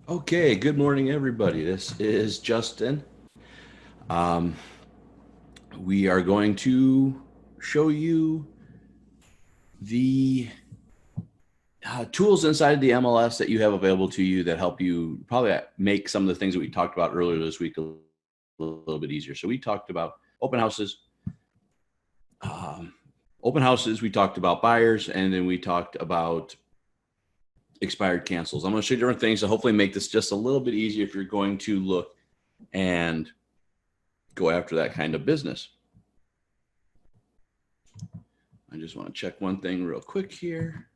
Okay, good morning, everybody. This is Justin. Um, we are going to show you the tools inside the MLS that you have available to you that help you probably make some of the things that we talked about earlier this week a little bit easier. So we talked about open houses, um, we talked about buyers, and then we talked about expired cancels. I'm going to show you different things to hopefully make this just a little bit easier if you're going to look and go after that kind of business. I just want to check one thing real quick here,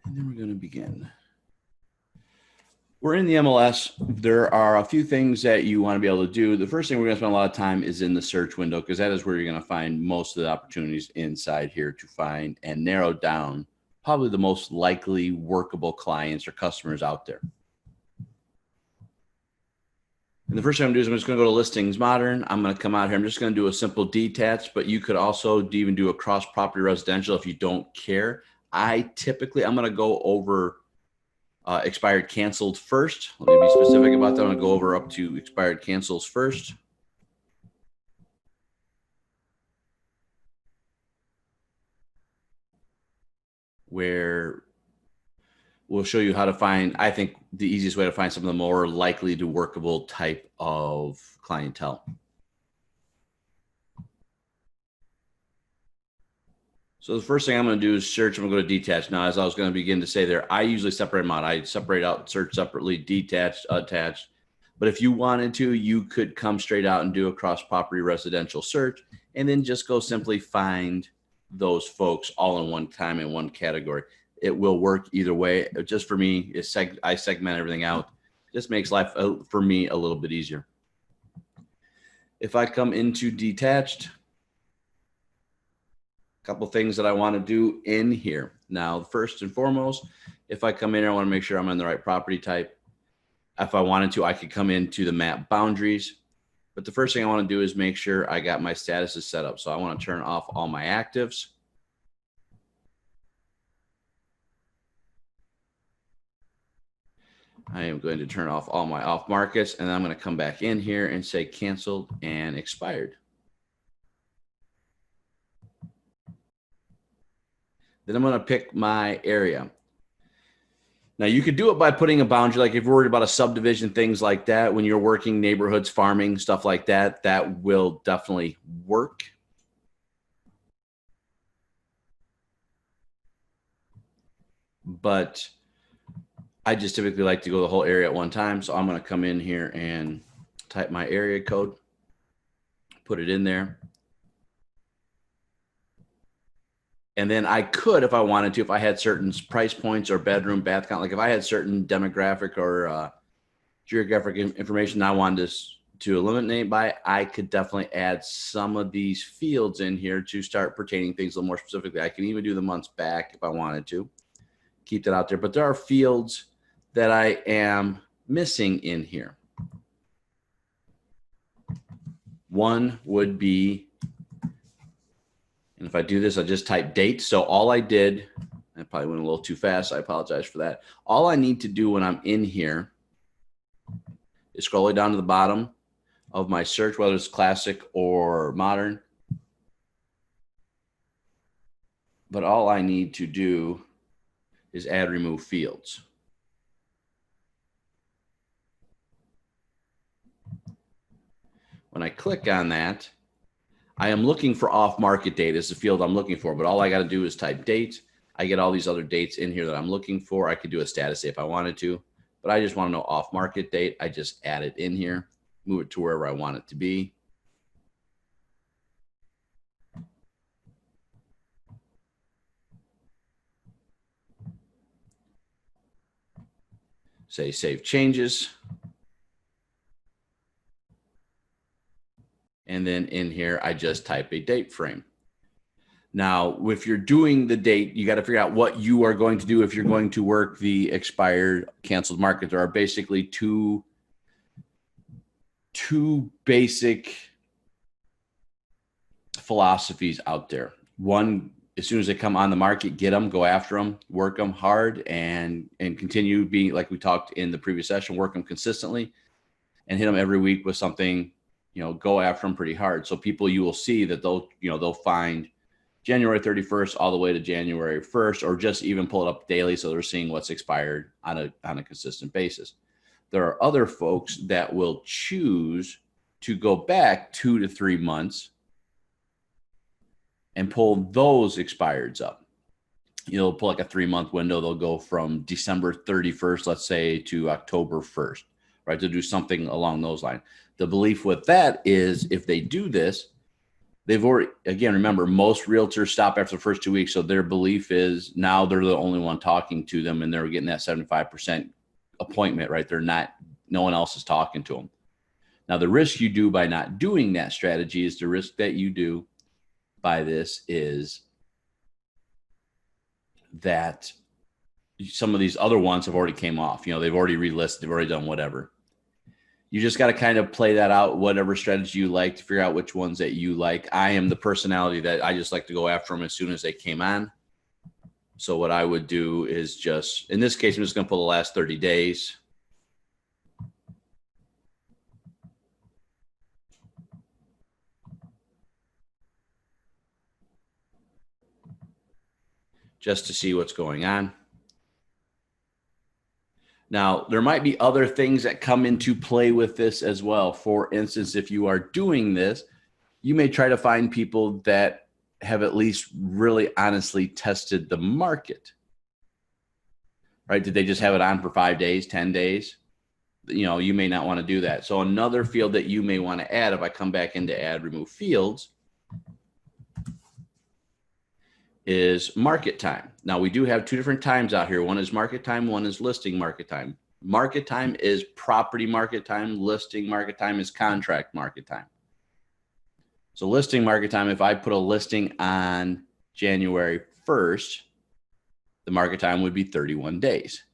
and then we're going to begin. We're in the MLS. There are a few things that you want to be able to do. The first thing we're going to spend a lot of time is in the search window, because that is where you're going to find most of the opportunities inside here to find and narrow down probably the most likely workable clients or customers out there. And the first thing I'm going to do is I'm just going to go to Listings Modern. I'm going to come out here. I'm just going to do a simple detached, but you could also even do a cross property residential if you don't care. I'm going to go over expired canceled first. Let me be specific about that. I'm going to go over up to expired cancels first. Where we'll show you how to find, I think, the easiest way to find some of the more likely to workable type of clientele. So the first thing I'm going to do is search. I'm going to go to detached. Now, as I was going to begin to say there, I usually separate them out. I separate out search separately, detached, attached. But if you wanted to, you could come straight out and do a cross property residential search and then just go simply find those folks all in one time in one category. It will work either way. Just for me, I segment everything out. Just makes life for me a little bit easier. If I come into detached, couple things that I want to do in here. Now, first and foremost, if I come in here, I want to make sure I'm in the right property type. If I wanted to, I could come into the map boundaries. But the first thing I want to do is make sure I got my statuses set up. So I want to turn off all my actives. I am going to turn off all my off markets, and then I'm going to come back in here and say canceled and expired. Then I'm going to pick my area. Now, you could do it by putting a boundary, like if you're worried about a subdivision, things like that, when you're working neighborhoods, farming, stuff like that, that will definitely work. But I just typically like to go the whole area at one time. So I'm going to come in here and type my area code, put it in there. And then I could, if I wanted to, if I had certain price points or bedroom, bath count, like if I had certain demographic or geographic information I wanted to eliminate by, I could definitely add some of these fields in here to start pertaining things a little more specifically. I can even do the months back if I wanted to. Keep that out there. But there are fields that I am missing in here. One would be, and if I do this, I just type date. So all I did, I probably went a little too fast. I apologize for that. All I need to do when I'm in here is scroll down to the bottom of my search, whether it's classic or modern. But all I need to do is add remove fields. When I click on that, I am looking for off-market date as the field I'm looking for, but all I got to do is type date. I get all these other dates in here that I'm looking for. I could do a status if I wanted to, but I just want to know off-market date. I just add it in here, move it to wherever I want it to be. Say save changes. And then in here, I just type a date frame. Now, if you're doing the date, you got to figure out what you are going to do if you're going to work the expired canceled market. There are basically two basic philosophies out there. One as soon as they come on the market, get them, go after them, work them hard, and continue being, like we talked in the previous session, work them consistently and hit them every week with something, go after them pretty hard. So people, you will see that they'll find January 31st all the way to January 1st, or just even pull it up daily. So they're seeing what's expired on a consistent basis. There are other folks that will choose to go back 2 to 3 months and pull those expireds up. Pull like a 3-month window. They'll go from December 31st, let's say, to October 1st, right? To do something along those lines. The belief with that is if they do this, they've already, again, remember, most realtors stop after the first 2 weeks. So their belief is now they're the only one talking to them and they're getting that 75% appointment, right? No one else is talking to them. Now, the risk you do by not doing that strategy is the risk that you do by this is that some of these other ones have already came off. They've already relisted, they've already done whatever. You just got to kind of play that out, whatever strategy you like, to figure out which ones that you like. I am the personality that I just like to go after them as soon as they came on. So what I would do is just, in this case, I'm just going to pull the last 30 days. Just to see what's going on. Now, there might be other things that come into play with this as well. For instance, if you are doing this, you may try to find people that have at least really honestly tested the market, right? Did they just have it on for 5 days, 10 days? You may not want to do that. So another field that you may want to add, if I come back into add, remove fields, is market time. Now, we do have 2 different times out here. One is market time, one is listing market time. Market time is property market time. Listing market time is contract market time. So listing market time, if I put a listing on January 1st, the market time would be 31 days.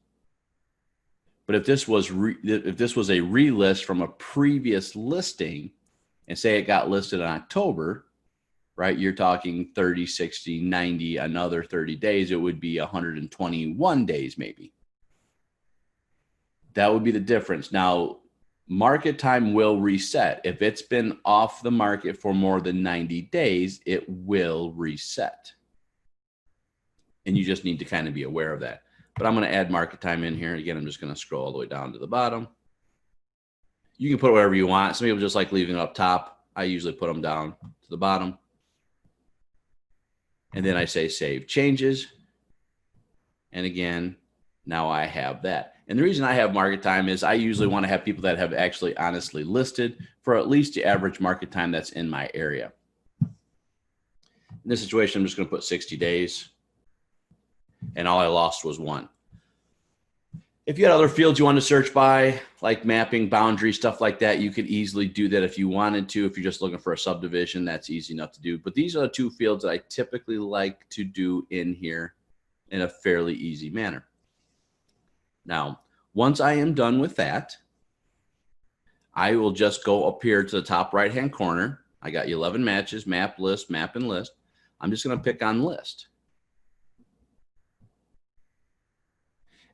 But if this was a relist from a previous listing, and say it got listed in October, right? You're talking 30, 60, 90, another 30 days. It would be 121 days maybe. That would be the difference. Now, market time will reset. If it's been off the market for more than 90 days, it will reset. And you just need to kind of be aware of that. But I'm going to add market time in here. Again, I'm just going to scroll all the way down to the bottom. You can put whatever you want. Some people just like leaving it up top. I usually put them down to the bottom. And then I say save changes. And again, now I have that. And the reason I have market time is I usually want to have people that have actually honestly listed for at least the average market time that's in my area. In this situation, I'm just going to put 60 days. And all I lost was 1. If you had other fields you want to search by, like mapping, boundary, stuff like that, you could easily do that if you wanted to. If you're just looking for a subdivision, that's easy enough to do. But these are the 2 fields that I typically like to do in here in a fairly easy manner. Now, once I am done with that, I will just go up here to the top right-hand corner. I got 11 matches, map, list, map, and list. I'm just going to pick on list.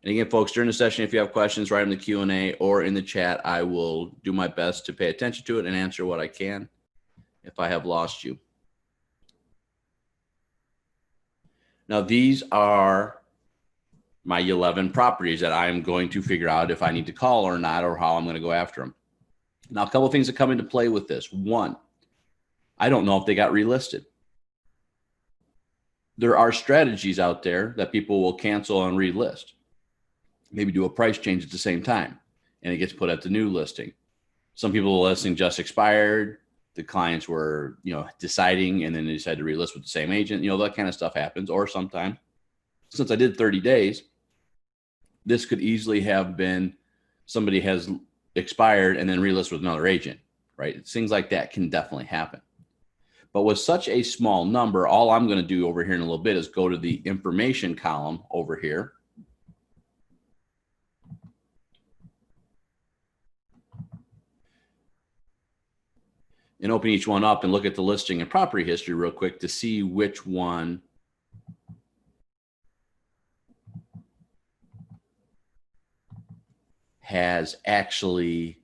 And again, folks, during the session, if you have questions, write them in the Q&A or in the chat. I will do my best to pay attention to it and answer what I can if I have lost you. Now, these are my 11 properties that I am going to figure out if I need to call or not, or how I'm going to go after them. Now, a couple of things that come into play with this. 1, I don't know if they got relisted. There are strategies out there that people will cancel and relist. Maybe do a price change at the same time, and it gets put at the new listing. Some people, the listing just expired. The clients were, deciding, and then they decided to relist with the same agent. That kind of stuff happens. Or sometimes, since I did 30 days, this could easily have been somebody has expired and then relist with another agent, right? Things like that can definitely happen. But with such a small number, all I'm going to do over here in a little bit is go to the information column over here. And open each one up and look at the listing and property history real quick to see which one has actually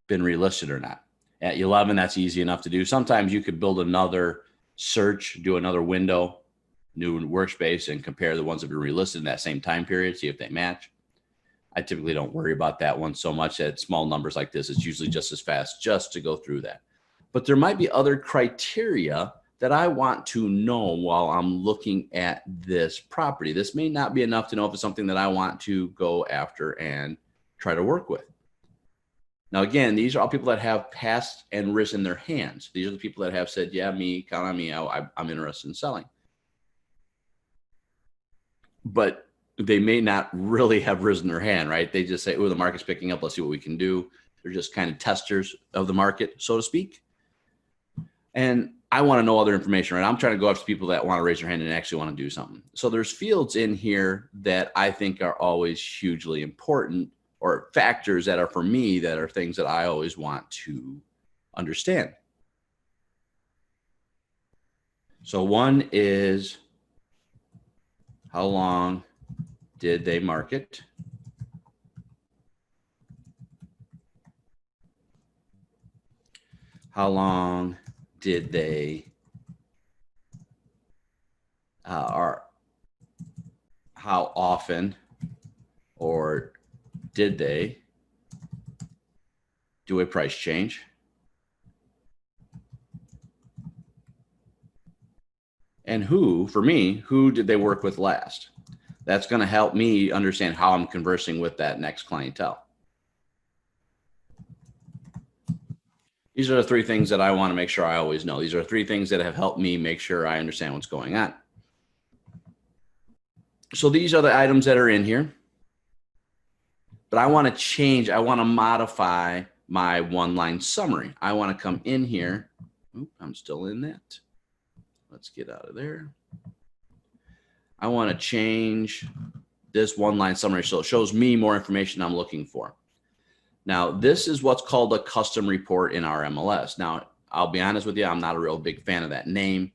been relisted or not. At 11, that's easy enough to do. Sometimes you could build another search, do another window, new workspace, and compare the ones that have been relisted in that same time period, see if they match. I typically don't worry about that one so much. At small numbers like this, it's usually just as fast just to go through that. But there might be other criteria that I want to know while I'm looking at this property. This may not be enough to know if it's something that I want to go after and try to work with. Now, again, these are all people that have passed and risen their hands. These are the people that have said, yeah, me, count on me, I'm interested in selling. But they may not really have risen their hand, right? They just say, oh, the market's picking up. Let's see what we can do. They're just kind of testers of the market, so to speak. And I want to know other information, right? I'm trying to go after people that want to raise their hand and actually want to do something. So there's fields in here that I think are always hugely important, or factors that are for me that are things that I always want to understand. So one is, how long did they market? How long did they, or how often, or did they do a price change? And who, for me, who did they work with last? That's going to help me understand how I'm conversing with that next clientele. These are the three things that I want to make sure I always know. These are three things that have helped me make sure I understand what's going on. So these are the items that are in here. But I want to change, I want to modify my one-line summary. I want to come in here. Oop, I'm still in that. Let's get out of there. I want to change this one-line summary so it shows me more information I'm looking for. Now, this is what's called a custom report in our MLS. Now, I'll be honest with you, I'm not a real big fan of that name,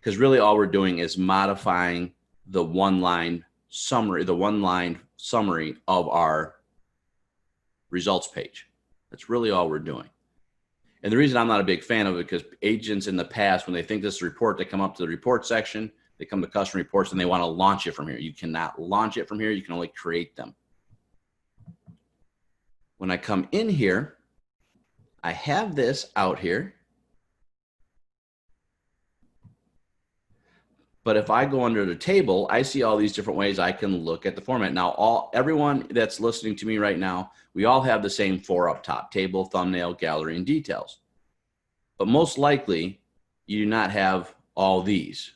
because really all we're doing is modifying the one-line summary, of our results page. That's really all we're doing. And the reason I'm not a big fan of it, because agents in the past, when they think this is a report, they come up to the report section, they come to custom reports, and they want to launch it from here. You cannot launch it from here. You can only create them. When I come in here, I have this out here. But if I go under the table, I see all these different ways I can look at the format. Now, everyone that's listening to me right now, we all have the same four up top: table, thumbnail, gallery, and details. But most likely, you do not have all these,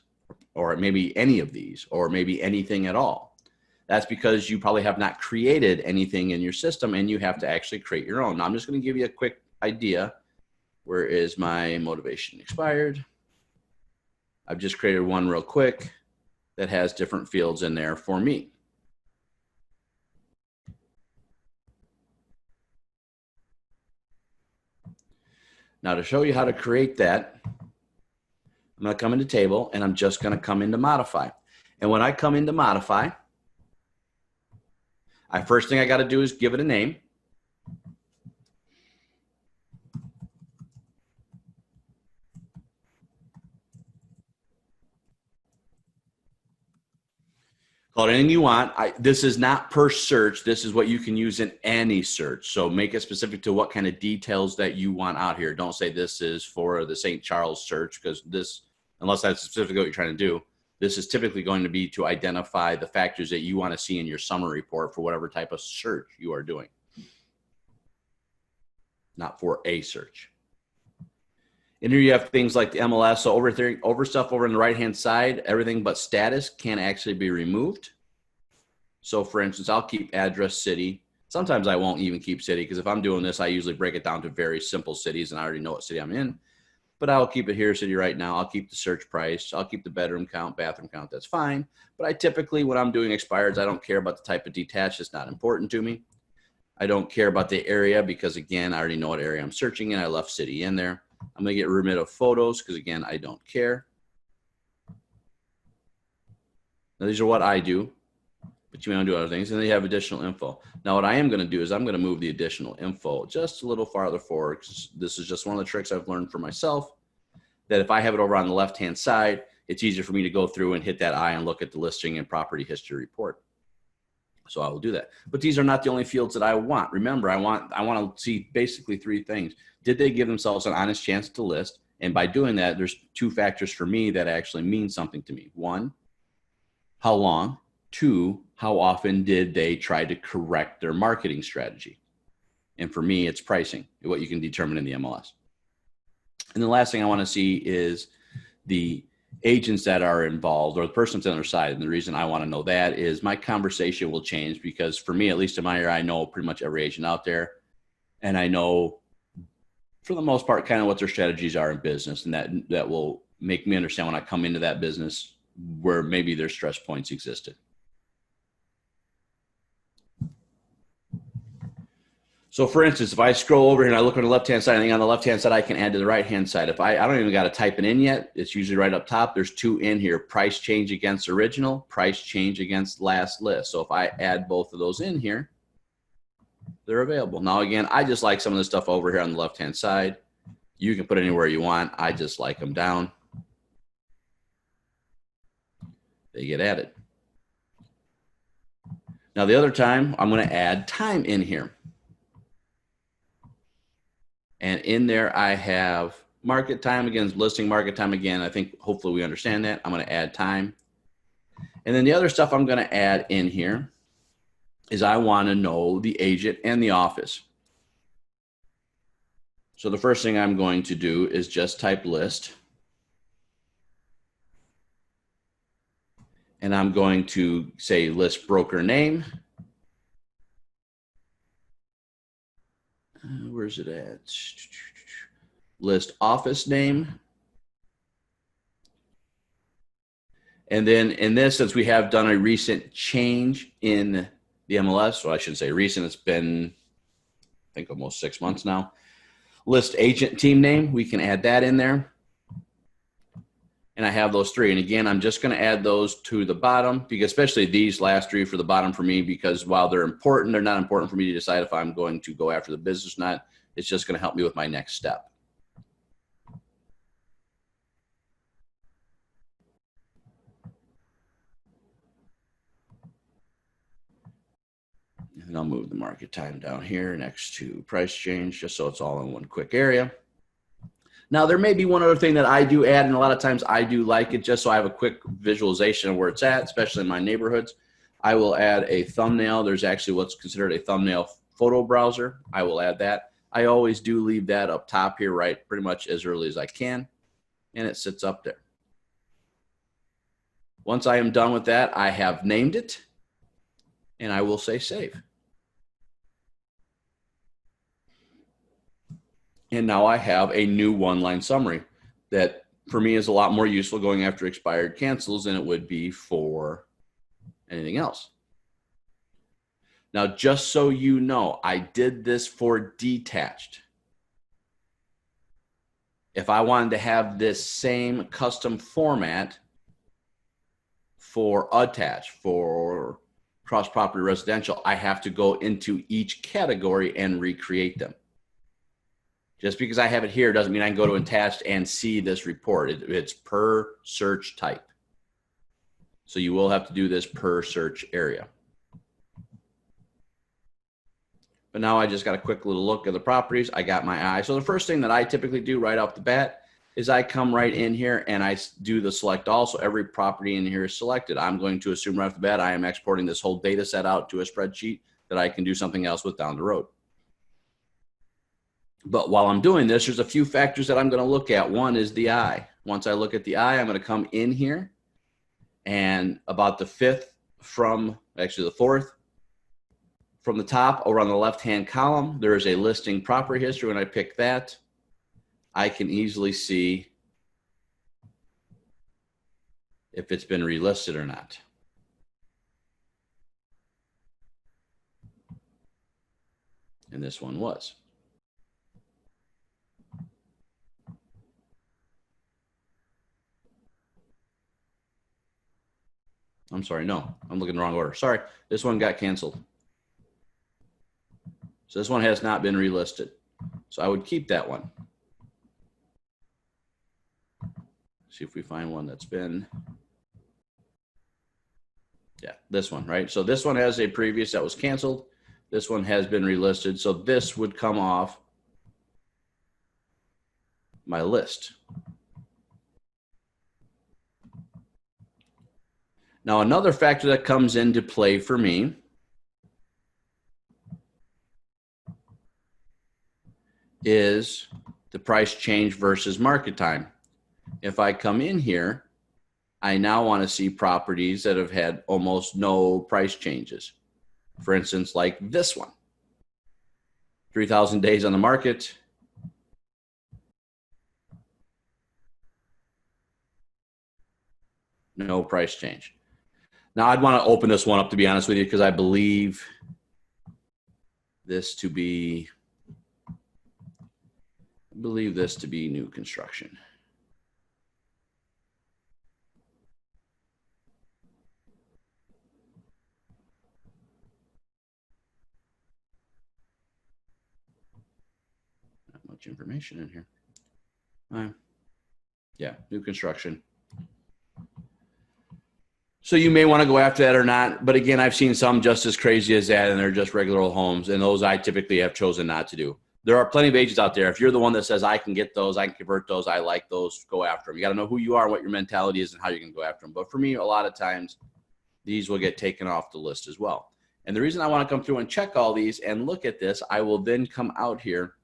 or maybe any of these, or maybe anything at all. That's because you probably have not created anything in your system, and you have to actually create your own. Now, I'm just going to give you a quick idea. Where is my motivation expired? I've just created one real quick that has different fields in there for me. Now, to show you how to create that, I'm going to come into table, and I'm just going to come into modify. And when I come into modify, first thing I got to do is give it a name. Call it anything you want. This is not per search. This is what you can use in any search. So make it specific to what kind of details that you want out here. Don't say this is for the St. Charles search, because this, unless that's specifically what you're trying to do, this is typically going to be to identify the factors that you want to see in your summary report for whatever type of search you are doing. Not for a search. And here you have things like the MLS. So over stuff over on the right-hand side, everything but status can actually be removed. So for instance, I'll keep address, city. Sometimes I won't even keep city, because if I'm doing this, I usually break it down to very simple cities, and I already know what city I'm in. But I'll keep it here, city right now. I'll keep the search price. I'll keep the bedroom count, bathroom count. That's fine. But I typically, when I'm doing expireds, I don't care about the type of detached. It's not important to me. I don't care about the area, because again, I already know what area I'm searching in. I left city in there. I'm going to get rid of photos, because again, I don't care. Now, these are what I do. but you may want to do other things. And then you have additional info. Now, what I am going to do is I'm going to move the additional info just a little farther forward. This is just one of the tricks I've learned for myself, that if I have it over on the left-hand side, it's easier for me to go through and hit that eye and look at the listing and property history report. So I will do that. But these are not the only fields that I want. Remember, I want to see basically three things. Did they give themselves an honest chance to list? And by doing that, there's two factors for me that actually mean something to me. One, how long? Two, how often did they try to correct their marketing strategy? And for me, it's pricing, what you can determine in the MLS. And the last thing I want to see is the agents that are involved or the person that's on their side. And the reason I want to know that is my conversation will change, because for me, at least in my area, I know pretty much every agent out there. And I know for the most part, kind of what their strategies are in business. And that will make me understand when I come into that business where maybe their stress points existed. So for instance, if I scroll over here and I look on the left-hand side, I think on the left-hand side, I can add to the right-hand side. If I don't even got to type it in yet, it's usually right up top. There's two in here: price change against original, price change against last list. So if I add both of those in here, they're available. Now, again, I just like some of the stuff over here on the left-hand side. You can put it anywhere you want. I just like them down. They get added. Now, the other time, I'm going to add time in here. And in there, I have market time against listing market time again. I think hopefully we understand that. I'm going to add time. And then the other stuff I'm going to add in here is I want to know the agent and the office. So the first thing I'm going to do is just type list. And I'm going to say list broker name. Where's it at? List office name. And then in this, since we have done a recent change in the MLS, so I shouldn't say recent, it's been, I think, almost 6 months now. List agent team name, we can add that in there. And I have those three. And again, I'm just going to add those to the bottom, because especially these last three for the bottom for me, because while they're important, they're not important for me to decide if I'm going to go after the business or not. It's just going to help me with my next step. And I'll move the market time down here next to price change, just so it's all in one quick area. Now, there may be one other thing that I do add, and a lot of times I do like it just so I have a quick visualization of where it's at, especially in my neighborhoods. I will add a thumbnail. There's actually what's considered a thumbnail photo browser. I will add that. I always do leave that up top here, right, pretty much as early as I can, and it sits up there. Once I am done with that, I have named it, and I will say save. And now I have a new one-line summary that for me is a lot more useful going after expired cancels than it would be for anything else. Now, just so you know, I did this for detached. If I wanted to have this same custom format for attached, for cross-property residential, I have to go into each category and recreate them. Just because I have it here doesn't mean I can go to attached and see this report. It's per search type. So you will have to do this per search area. But now I just got a quick little look at the properties. I got my eye. So the first thing that I typically do right off the bat is I come right in here and I do the select all. So every property in here is selected. I'm going to assume right off the bat I am exporting this whole data set out to a spreadsheet that I can do something else with down the road. But while I'm doing this, there's a few factors that I'm going to look at. One is the eye. Once I look at the eye, I'm going to come in here, and about the fifth from, actually the fourth from the top over on the left-hand column, there is a listing property history. When I pick that, I can easily see if it's been relisted or not. And this one was. I'm sorry, no, I'm looking in the wrong order. Sorry, this one got canceled. So this one has not been relisted. So I would keep that one. See if we find one that's been, yeah, this one, right? So this one has a previous that was canceled. This one has been relisted. So this would come off my list. Now, another factor that comes into play for me is the price change versus market time. If I come in here, I now want to see properties that have had almost no price changes. For instance, like this one, 3,000 days on the market. No price change. Now, I'd want to open this one up, to be honest with you, because I believe this to be new construction. Not much information in here. Yeah, new construction. So you may want to go after that or not. But again, I've seen some just as crazy as that, and they're just regular old homes. And those I typically have chosen not to do. There are plenty of agents out there. If you're the one that says, I can get those, I can convert those, I like those, go after them. You got to know who you are, what your mentality is, and how you can go after them. But for me, a lot of times, these will get taken off the list as well. And the reason I want to come through and check all these and look at this, I will then come out here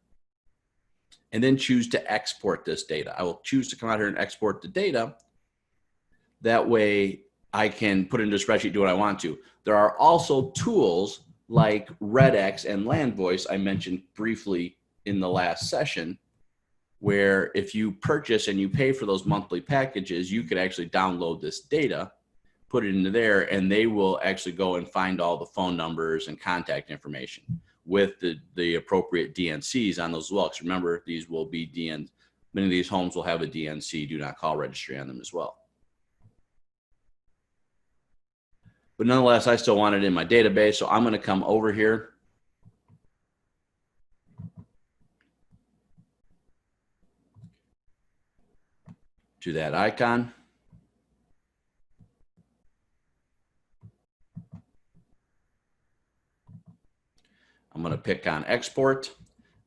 and then choose to export this data. I will choose to come out here and export the data. That way, I can put it into a spreadsheet, do what I want to. There are also tools like RedX and LandVoice I mentioned briefly in the last session, where if you purchase and you pay for those monthly packages, you could actually download this data, put it into there, and they will actually go and find all the phone numbers and contact information with the appropriate DNCs on those as well. Because remember, these will be many of these homes will have a DNC, do not call registry on them as well. But nonetheless, I still want it in my database. So I'm going to come over here. To that icon. I'm going to pick on export.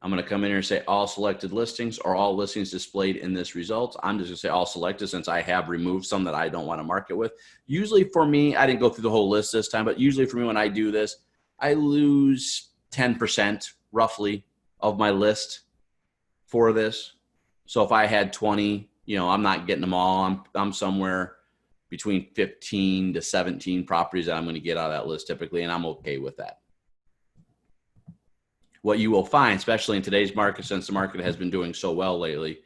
I'm going to come in here and say all selected listings or all listings displayed in this result. I'm just going to say all selected since I have removed some that I don't want to market with. Usually for me, I didn't go through the whole list this time, but usually for me when I do this, I lose 10% roughly of my list for this. So if I had 20, I'm not getting them all. I'm somewhere between 15 to 17 properties that I'm going to get out of that list typically, and I'm okay with that. What you will find, especially in today's market, since the market has been doing so well lately,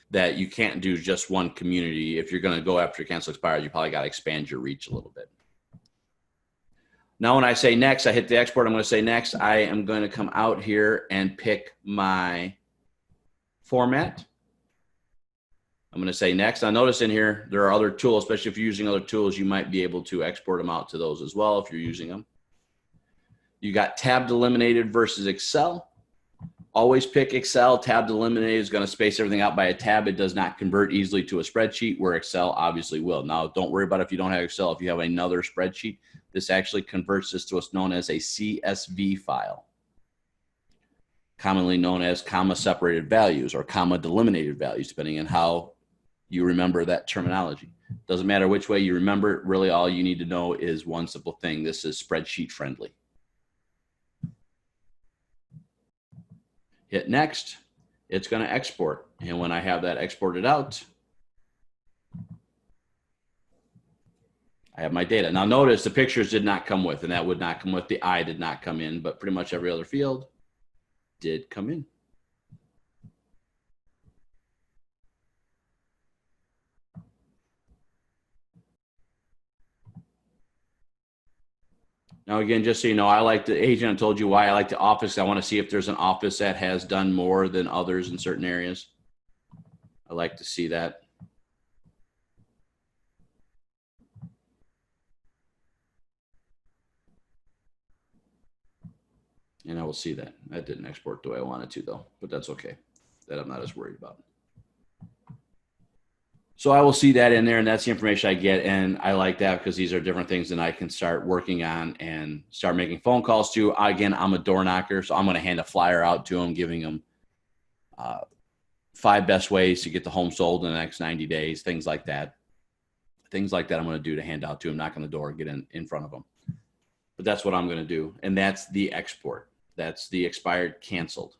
that you can't do just one community. If you're going to go after cancel expired, you probably got to expand your reach a little bit. Now, when I say next, I hit the export. I'm going to say next. I am going to come out here and pick my format. I'm going to say next. Now, notice in here, there are other tools, especially if you're using other tools, you might be able to export them out to those as well if you're using them. You got tab delimited versus Excel. Always pick Excel. Tab delimited is going to space everything out by a tab. It does not convert easily to a spreadsheet, where Excel obviously will. Now, don't worry about if you don't have Excel. If you have another spreadsheet, this actually converts this to what's known as a CSV file, commonly known as comma separated values or comma delimited values, depending on how you remember that terminology. Doesn't matter which way you remember it. Really, all you need to know is one simple thing. This is spreadsheet friendly. Hit next, it's going to export. And when I have that exported out, I have my data. Now notice the pictures did not come with, and that would not come with. The eye did not come in, but pretty much every other field did come in. Now, again, just so you know, I like the agent. I told you why I like the office. I want to see if there's an office that has done more than others in certain areas. I like to see that. And I will see that. That didn't export the way I wanted to, though, but that's okay. That I'm not as worried about. So I will see that in there, and that's the information I get. And I like that because these are different things that I can start working on and start making phone calls to. Again, I'm a door knocker, so I'm going to hand a flyer out to them, giving them 5 best ways to get the home sold in the next 90 days, things like that. Things like that I'm going to do to hand out to them, knock on the door, get in front of them. But that's what I'm going to do. And that's the export. That's the expired, canceled.